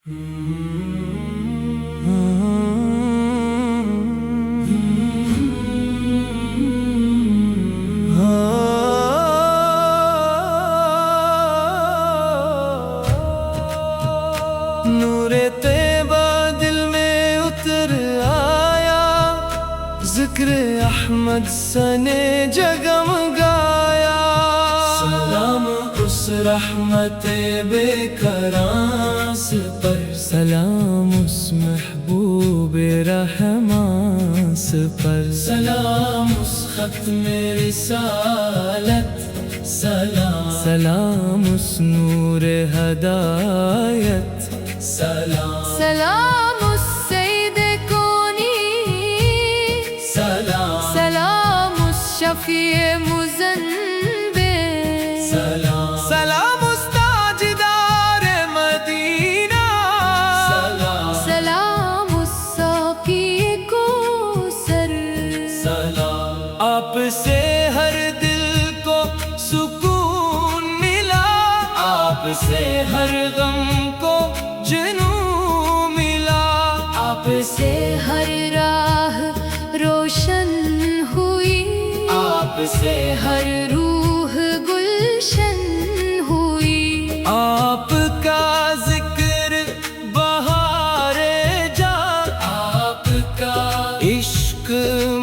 نورِ طیبہ دل میں اتر آیا، ذکر احمد سنے جگمگایا۔ سلام اس رحمت بے کراس پر، سلام اس محبوب رحماس پر، سلام اس ختم رسالت، سلام اس نور ہدایت، سلام اس سید کونی، سلام اس شفیع مذنب، سلام اس تاجدار مدینہ، سلام اس ساقی کوثر، آپ سے ہر دل کو سکون ملا، آپ سے ہر غم کو جنوں ملا، آپ سے ہر راہ روشن ہوئی، آپ سے ہر روح گلشن ہوئی، آپ کا ذکر بہار جا، آپ کا عشق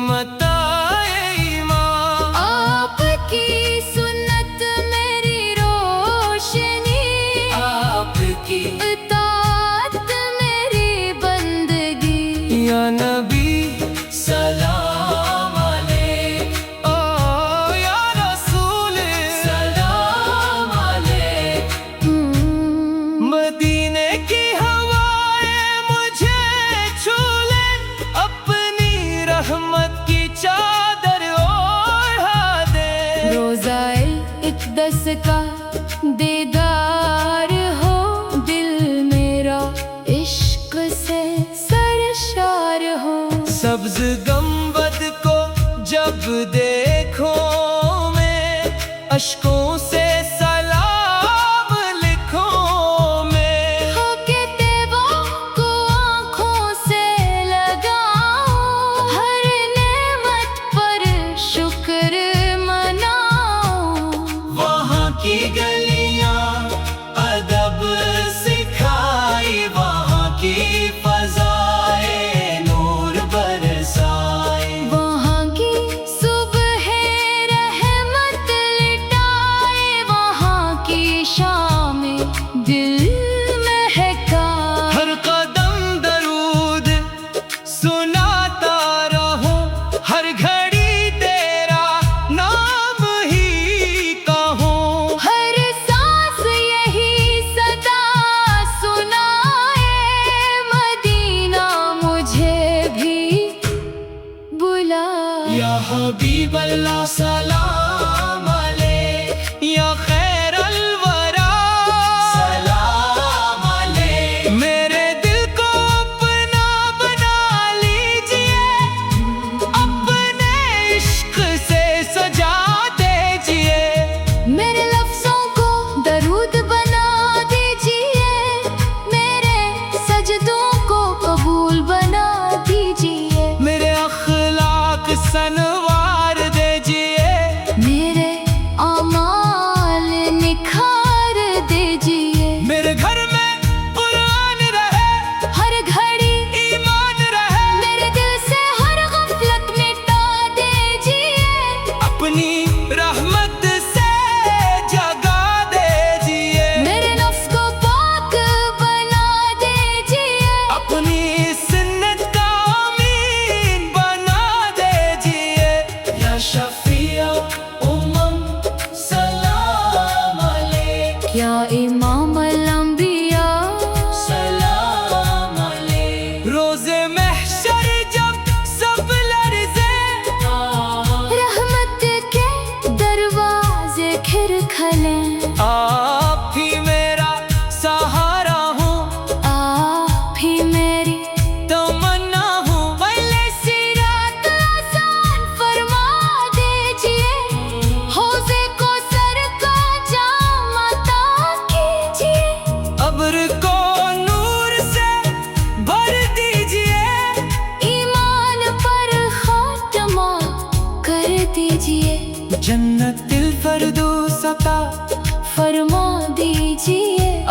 متاع ایمان، آپ کی سنت میری روشنی، آپ کی اطاعت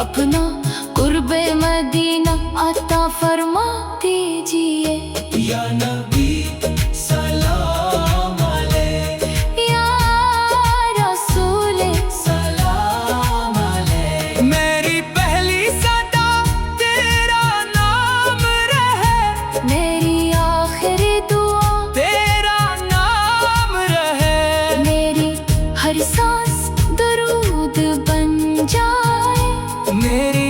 अपना कुर्बे मदीना अता फरमा दीजिए। या नबी सलाम अलैह, या रसूल सलाम अलैह। मेरी पहली सदा तेरा नाम रहे, मेरी आखिरी दुआ तेरा नाम रहे। मेरी हर सांस दरूद बन जाए, मेरी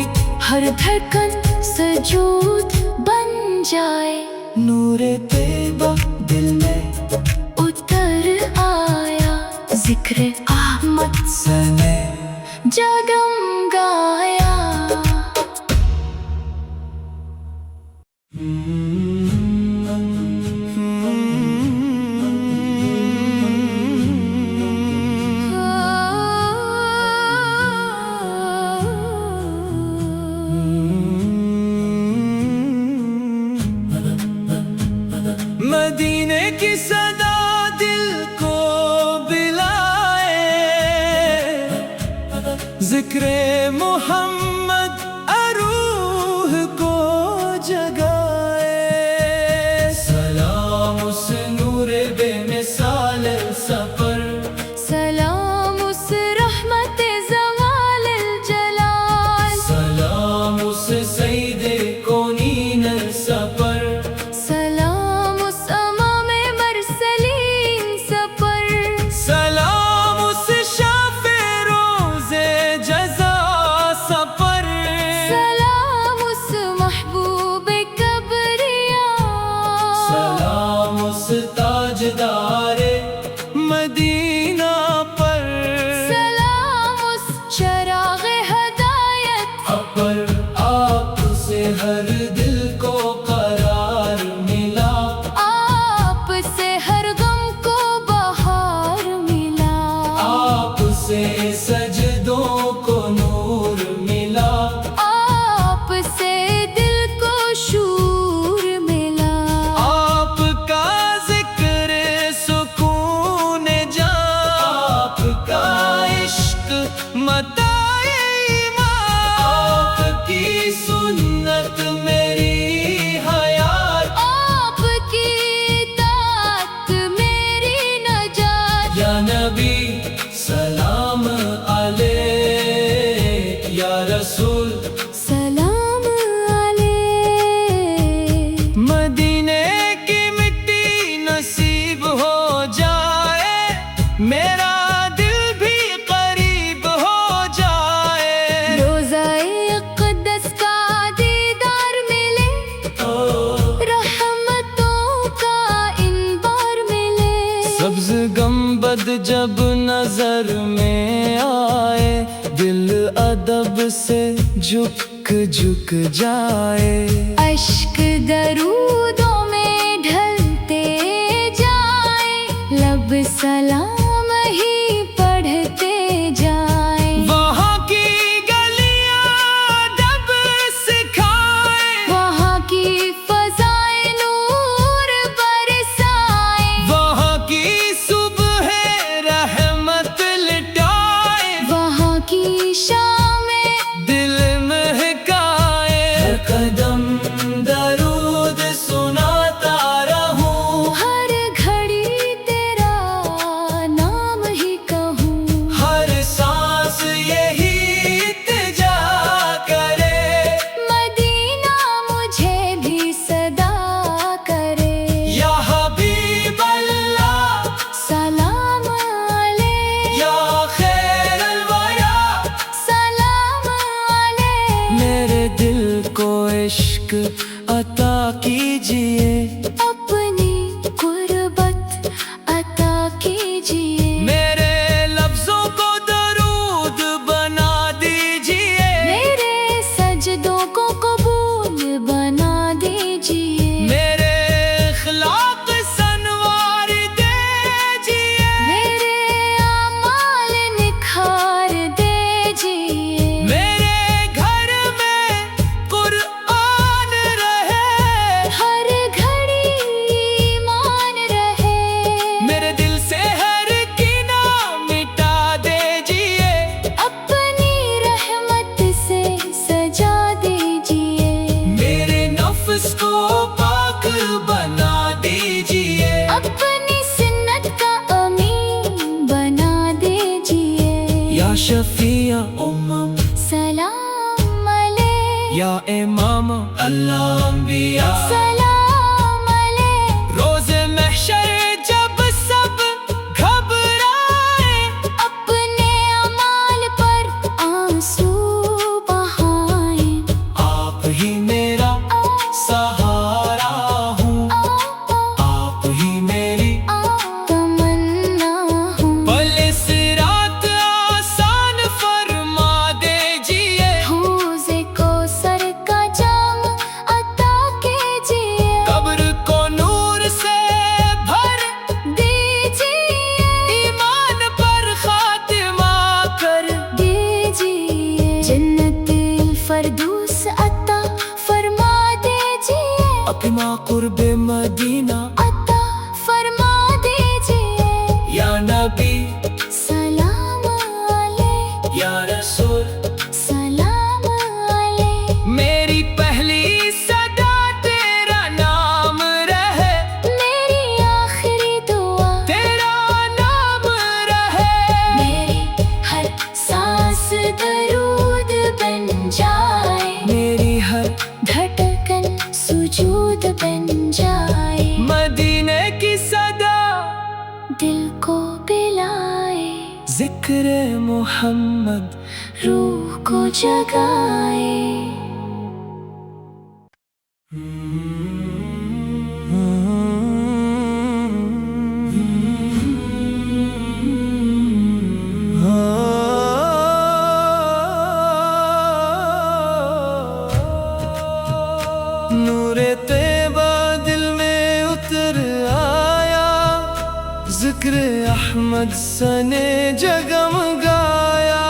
हर धड़कन सजूद बन जाए। नूरे तैयबा दिल में उतर आया, जिक्र अहमद सने जगमगाया। मदीने की सदा दिल को बिलाए, जिक्रे मोहम्मद अरूह को जगाए। सलाम उस नूरे बेमिसाल सफर, सलाम उस रहमत ज़वाल जलाल, सलाम उस सईदे कौनीन सफर, सलाम उस अमामे मरसलीन सफर, सलाम उस शाफे रोज़े जज़ा सफर, सलाम उस महबूब कबरिया, सलाम उस ताजदारे मदीना पर, सलाम उस चराग़ हदायत पर आपसे हर दिल को करार मिला, आपसे हर गम को बहार मिला, आपसे सजदों को नूर मिला, आपसे दिल को शूर मिला। आपका जिक्र सुकून जान, आपका इश्क मताए ईमान, आपकी सुन्नत मेरी हयात, आपकी इताअत मेरी नजात। या नबी सलाम अलैह, या रसूल सलाम अलैह। मदीने की मिट्टी नसीब हो जाए, मेरा दिल भी करीब हो जाए। रोज़ाए अक़दस का दीदार मिले, रहमतों का इनबार मिले। सब्ज गंबद जब नजर में आए, दिल अदब से झुक झुक जाए। अश्क दरूदों में ढलते जाए, लब सलाम ही पढ़ते जाए। वहाँ की गलियाँ अदब सिखाए, वहाँ की फ़ज़ाएं नूर बरसाए, वहाँ की सुबह रहमत लिटाए, वहाँ की शामें दिल महकाए। हर कदम दरूद सुनाता रहूं, हर घड़ी तेरा नाम ही कहूँ। हर सांस यही इल्तिजा करे। मदीना मुझे भी सदा करे। या हबीब अल्लाह, सलाम अलैह, या खैर अलवरा, सलाम अलैह। मेरे दिल को इश्क अता कीजिए, अपनी कुर्बत अता कीजिए। मेरे लफ्जों को दरूद बना दीजिए, मेरे सजदों को कबूल बना दीजिए। मेरे इखलाक सनवार दीजिए, मेरे अमाल निखार दीजिए। मेरे घर में कुरान یا امام اللہ انبیاء سلام علیک روز محشر جب سب گھبرائے اپنے اعمال پر آنسو بہائیں آپ ہی میرا سہارا ہوں آپ ہی میری تمنا ہوں پل اس رات آسان فرما دیجئے حوض کوثر کا جام عطا کیجئے قبر کو نور سے بھر دیجئے ایمان پر خاتمہ کر دیجئے جنت الفردوس عطا فرما دیجئے اپنا قرب مدینہ عطا فرما دیجئے یا نبی سلام علیک یا رسول سلام علیک میری پہلی صدا تیرا نام رہے میری آخری دعا تیرا نام رہے میری ہر سانس درود بن جائے میری ہر دھڑکن سجود بن جائے مدینے کی صدا دل کو پلائے ذکر محمد روح کو جگائے نور طیبہ دل میں اتر آیا ذکر احمد سنے جگمگایا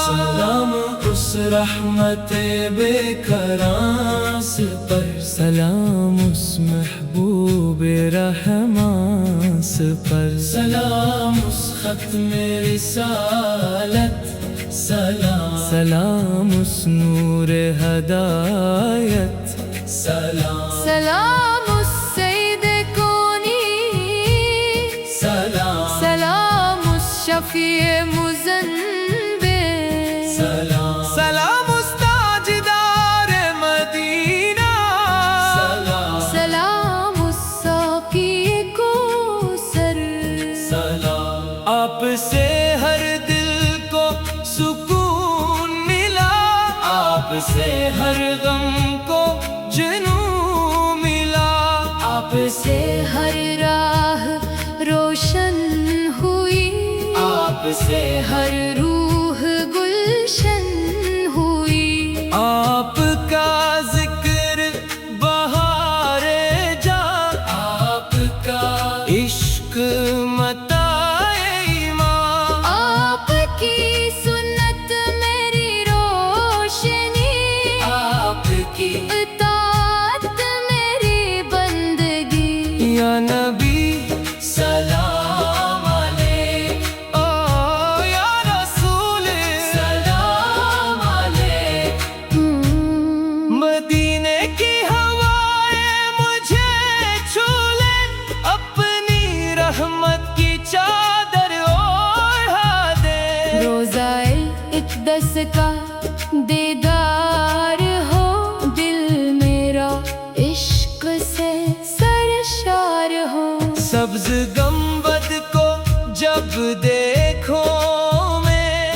سلام اس رحمت بے کراس پر سلام اس محبوب رحماس پر سلام اس ختم رسالت سلام سلام اس نور ہدایت سلام سلام السید کونی سلام سلام الشفیع مذنب سلام سلام اس تاجدار مدینہ سلام سلام الساقی کوثر سلام آپ سے ہر دل کو سکون ملا آپ سے ہر غم کو جنوں ملا آپ سے ہر راہ روشن ہوئی آپ سے ہر روح گلشن ہوئی آپ کا ذکر بہار جا آپ کا عشق متاع ایمان آپ کی سنت میری روشنی آپ کی اطاعت میری بندگی یا نبی سلام علیک او یا رسول سلام علیک مدینے کی ہوائیں مجھے چھو لے اپنی رحمت کی چادر اوڑھا دے روزہ اقدس کا دیدار ہو دل میرا عشق سے سرشار ہو سبز گنبد کو جب دیکھو میں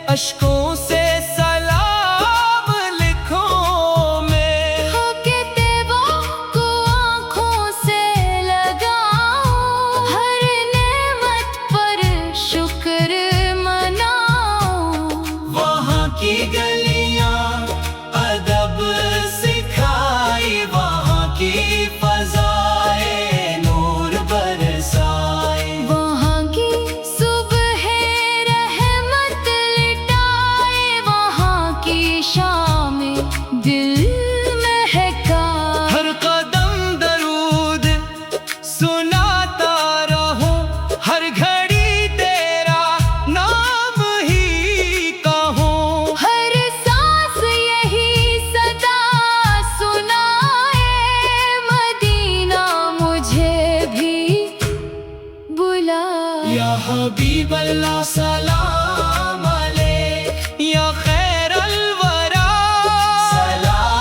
اشکوں سے سلام لکھوں میں ہو کے دیووں کو آنکھوں سے لگاؤ ہر نعمت پر شکر مناؤ وہاں کی گلیاں ادب سکھائی وہاں کی فضائیں نور برسائی وہاں کی صبح رحمت لٹائے وہاں کی شام دل مہکائے ہر قدم درود سناتا رہوں ہر گھڑی تیرا نام ہی کہوں ہر سانس یہی صدا سنائے مدینہ مجھے بھی بلائے یا حبیب اللہ سلام علیک یا خیر الورا سلام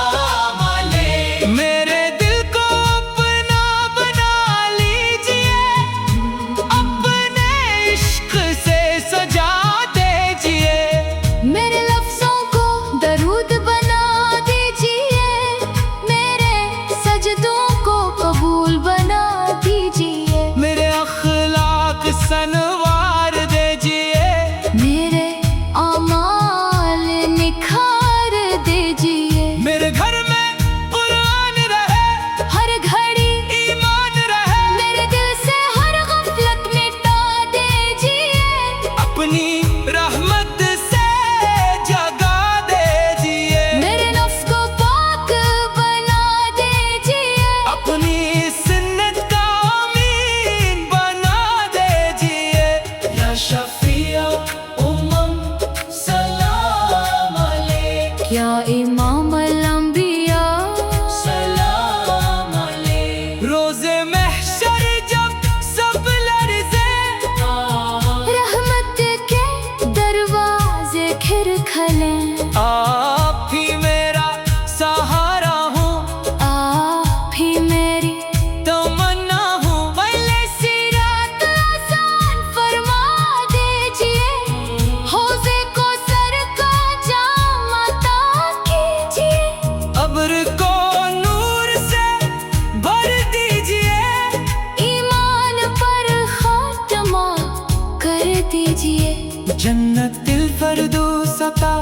जन्नत दिल फरदौस अता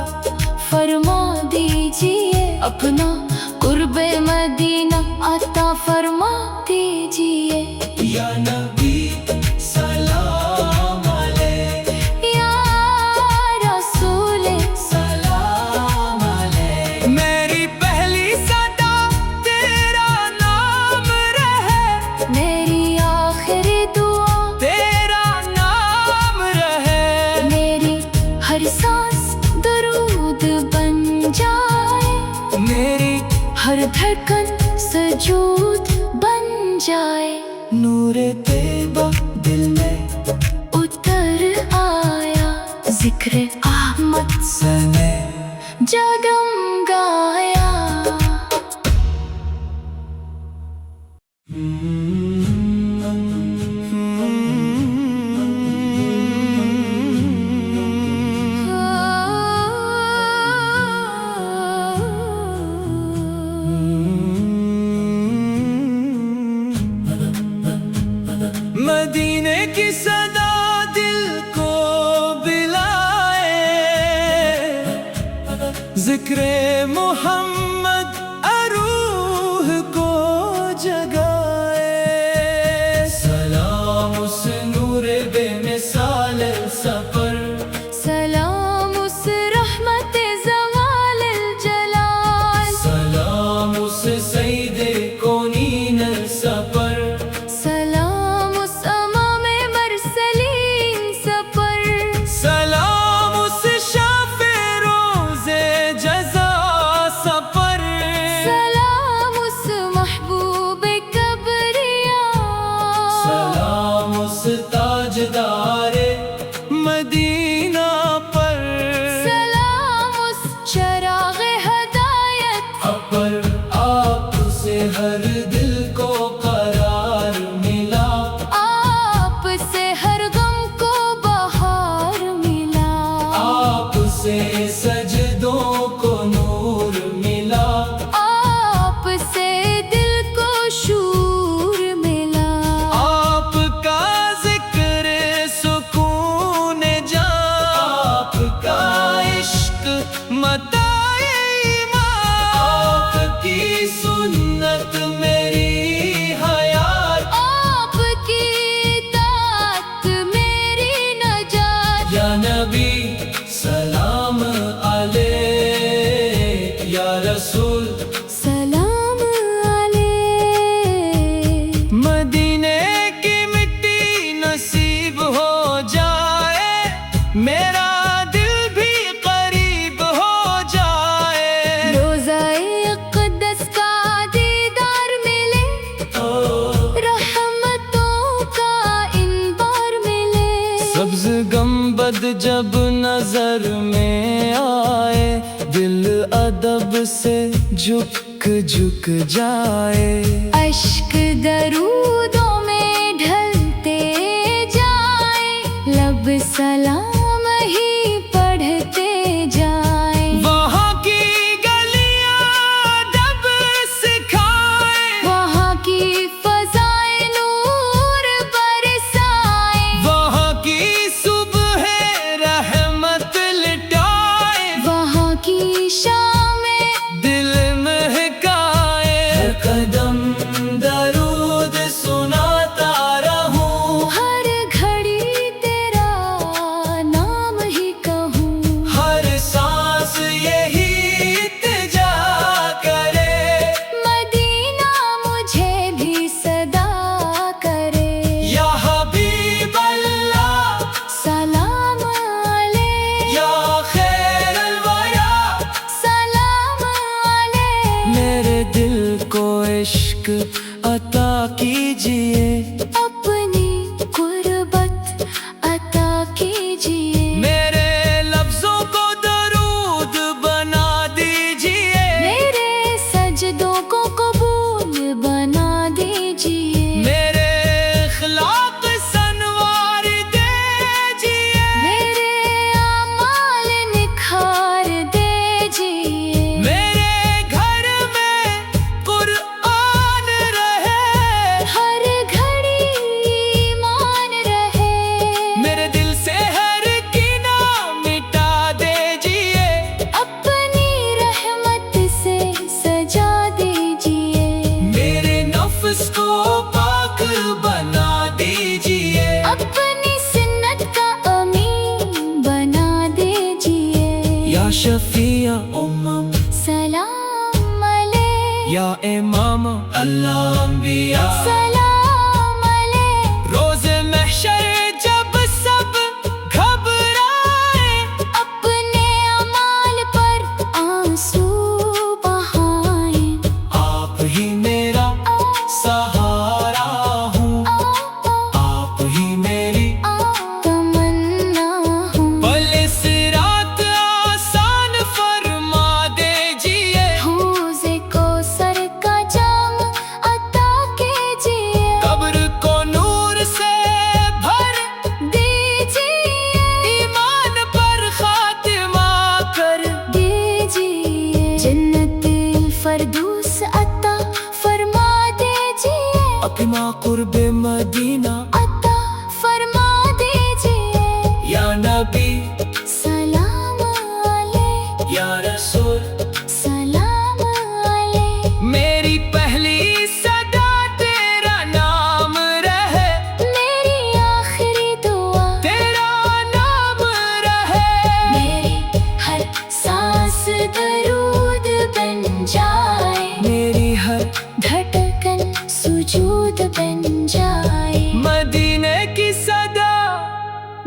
फरमा दीजिए, अपना कुर्बे मदीना अता फरमा दीजिए। या नबी सलाम अलैक, या रसूल सलाम अलैक। मेरी पहली सदा तेरा नाम रहे, मेरी आखिरी दुआ तेरा नाम रहे। मेरी हर सांस दरूद बन जाए, मेरी हर धड़कन सजूद बन जाए। नूरे तैबा दिल में उतर आया, जिक्र अहमद सने जगमगाया। मदीने की सदा दिल को बिलाए, जिक्रे मोहम्मद अरूह को जगाए। सलाम उस नूरे बेमिसाल सफर, सलाम उस रहमत ज़वाल जलाल, सलाम उस सईदे कौनीन सफर, सलाम उस अमामे मरसलीन सफर, सलाम उस शाफे रोज़े जज़ा सफर, सलाम उस महबूब कबरिया, सलाम उस ताजदारे मदीना पर, सलाम उस चराग़ हदायत पर आपसे हर दिल को करार मिला, आपसे हर गम को बहार मिला, आपसे सजदों को नूर मिला, आपसे दिल को शूर मिला। आपका जिक्र सुकून जान, आपका इश्क मताए ईमान, आपकी सुन्नत मेरी हयात, आपकी इताअत मेरी नजात। या नबी सलाम अलैक, या रसूल सलाम अलैक। मदीने की मिट्टी नसीब हो जाए, मेरा दिल भी करीब हो जाए। रोज़ाए अक़दस का दीदार मिले, रहमतों का इनबार मिले। सब्ज गंबद जब नजर में आए, दिल अदब से झुक झुक जाए। अश्क दरूदों में ढलते जाए, लब सलाम ही पढ़ते जाए। वहाँ की गलियाँ अदब सिखाए, वहाँ की फ़ज़ाएं नूर बरसाए, वहाँ की सुबह रहमत लिटाए, वहाँ की शामें दिल महकाए। हर कदम दरूद सुनाता रहूं, हर घड़ी तेरा नाम ही कहूँ। हर सांस यही इल्तिजा करे। मदीना मुझे भी सदा करे। या हबीब अल्लाह सलाम अलैक, या खैरुल वरा, सलाम अलैक। मेरे दिल को इश्क अता कीजिए, अपनी कुर्बत अता कीजिए। मेरे लफ्जों को दरूद बना दीजिए, मेरे सजदों को कबूल बना दीजिए। मेरे इखलाक सनवार दीजिए, मेरे अमाल निखार दीजिए। मेरे घर में कुरान रहे, یا امام اللہ انبیاء سلام علیک روز محشر جب سب گھبرائے اپنے اعمال پر آنسو بہائیں آپ ہی میرا سہارا ہوں آپ ہی میری تمنا ہوں پل اس رات آسان فرما دیجئے حوض کوثر کا جام عطا کیجئے قبر کو نور سے بھر دیجئے ایمان پر خاتمہ کر دیجئے جنت الفردوس عطا فرما دیجئے اپنا قرب مدینہ عطا فرما دیجئے یا نبی سلام علیک یا رسول سلام علیک میری پہلی صدا تیرا نام رہے میری آخری دعا تیرا نام رہے میری ہر سانس درود بن جائے میری ہر دھڑکن سجود بن جائے مدینے کی صدا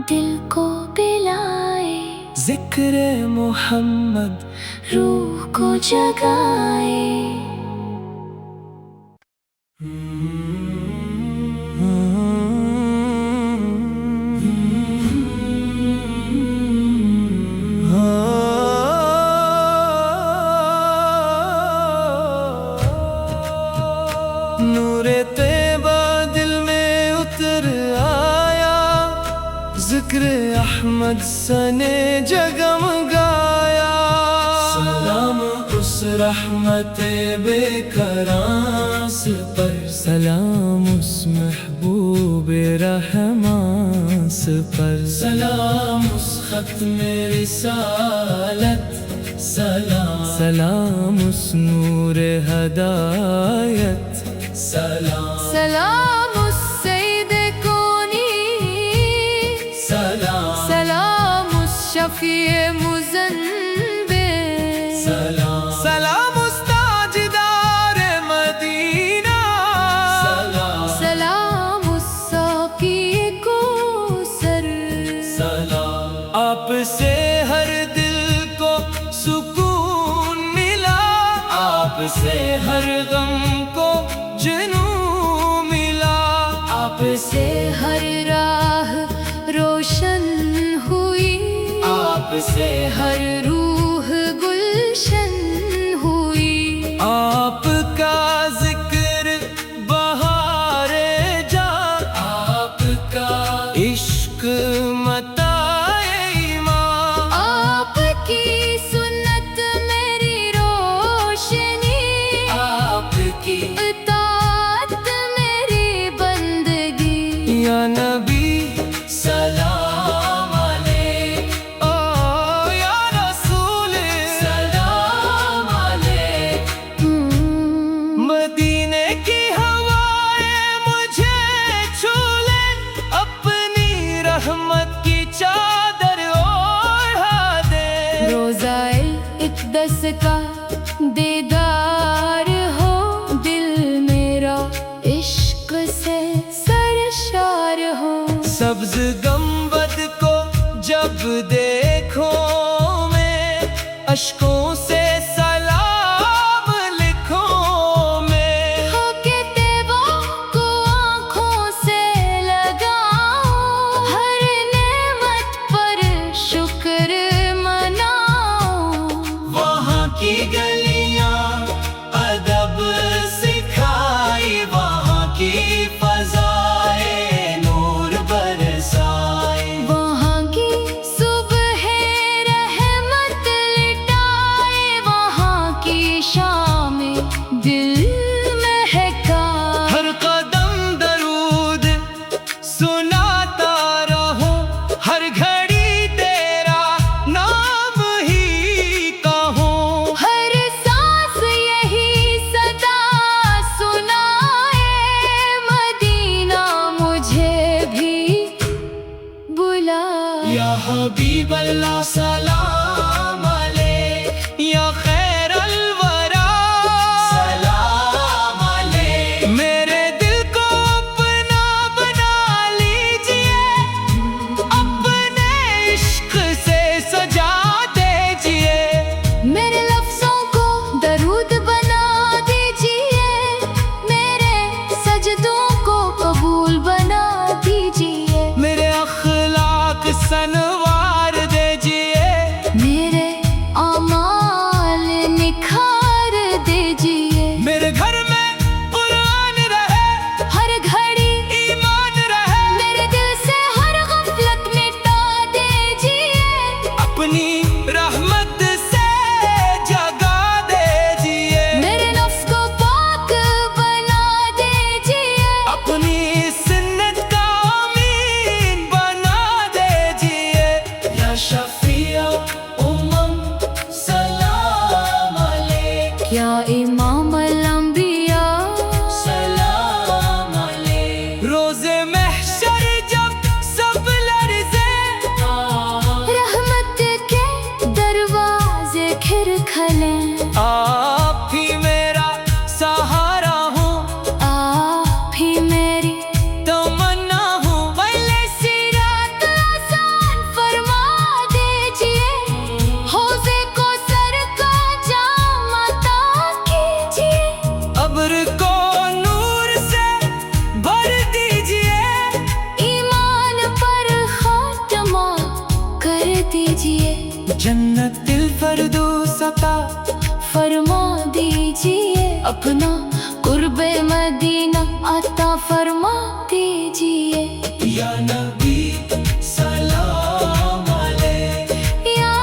دل کو پلائے ذکر محمد روح کو جگائے نور طیبہ دل میں اتر آیا ذکر احمد سنے جگمگایا سلام اس رحمت بے کراس پر سلام اس محبوب رحماس پر سلام اس ختم رسالت سلام سلام اس نور ہدایت سلام سلام السید کونی سلام سلام الشفیع مذنب سلام سلام اس تاجدار مدینہ سلام سلام الساقی کوثر سلام آپ سے ہر دل کو سکون ملا آپ سے ہر غم کو جنوں ملا آپ سے ہر راہ روشن ہوئی آپ سے ہر روح گلشن ہوئی آپ کا ذکر بہار جا آپ کا عشق متاع ایمان آپ کی سنت میری روشنی آپ کی اطاعت میری بندگی یا نبی سلام علیک او یا رسول سلام علیک مدینے کی ہوائیں مجھے چھو لے اپنی رحمت کی چادر اوڑھا دے روزہ اقدس کا دیدار ہو دل میرا عشق سے سرشار ہو سبز گنبد کو جب دیکھو میں اشکوں سے سلام لکھوں میں ہو کے دیووں کو آنکھوں سے لگاؤ ہر نعمت پر شکر مناؤ وہاں کی گلیاں ادب سکھائی وہاں کی فضائیں نور برسائی وہاں کی صبح رحمت لٹائے وہاں کی شام دل مہکائے ہر قدم درود سناتا رہو ہر گھڑی تیرا نام ہی کہوں ہر سانس یہی صدا سنائے مدینہ مجھے بھی بلائے یا حبیب اللہ سلام علیک یا خیر الورا سلام जन्नत फिरदौस अता फरमा दीजिए, अपना कुर्बे मदीना अता फरमा दीजिए। या नबी सलाम अलैह, या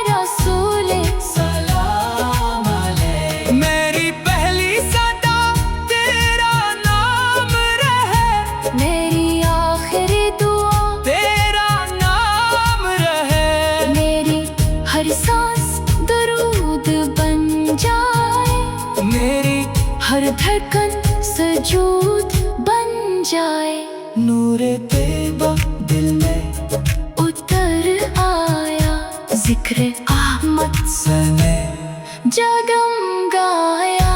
रसूल सलाम अलैह। मेरी पहली सदा तेरा नाम रहे, मेरी आखिरी दुआ तेरा नाम रहे। मेरी हर सांस दरूद बन जाए, मेरी हर धड़कन सजूद बन जाए। नूरे तैयबा दिल में उतर आया, जिक्र अहमद सने जगमगाया।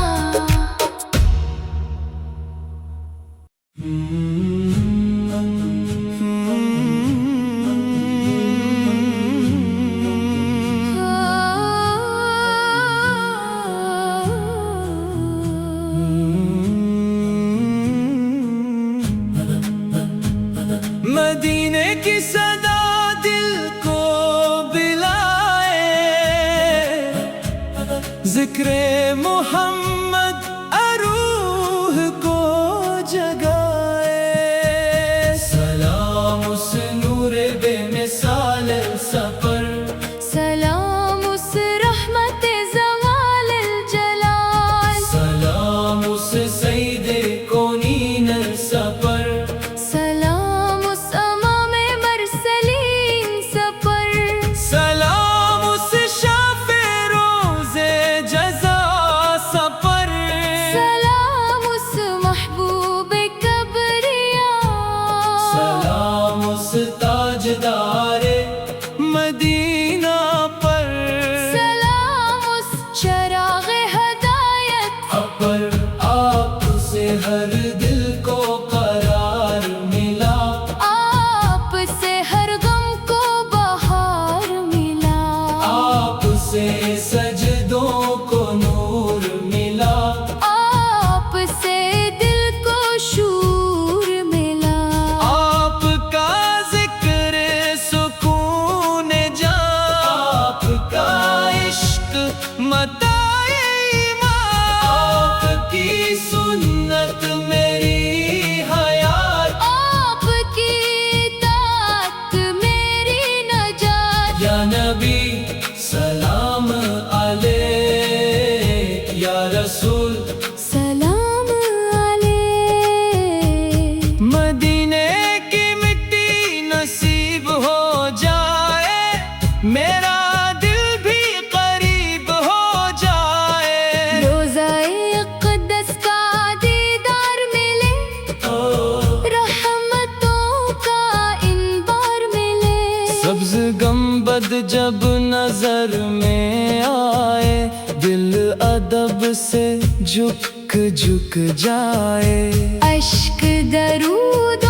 मदीने की सदा दिल को बिलाए, जिक्रे मोहम्मद अरूह को जगाए। सलाम उस नूरे बेमिसाल सफर, सलाम उस रहमत ज़वाल जलाल, सलाम उस सईदे कौनीन सफर, सलाम उस अमामे मरसलीन सफर, सलाम उस शाफे रोज़े जज़ा सफर, सलाम उस महबूब कबरिया, सलाम उस ताजदारे मदीना पर, सलाम उस चराग़ हदायत पर आपसे हर दिल को करार मिला, आपसे हर गम को बहार मिला, आपसे सजदों को नूर मिला, आपसे दिल को शूर मिला। आपका जिक्र सुकून जान, आपका इश्क मताए ईमान, आपकी सुन्नत मेरी हयात, आपकी इताअत मेरी नजात। या नबी सलाम अलैह, या रसूल सलाम अलैह। मदीने की मिट्टी नसीब हो जाए, मेरा दिल भी करीब हो जाए। रोज़ाए अक़दस का दीदार मिले, रहमतों का इनबार मिले। सब्ज गंबद जब नजर में आए, दिल अदब से झुक झुक जाए। अश्क दरूद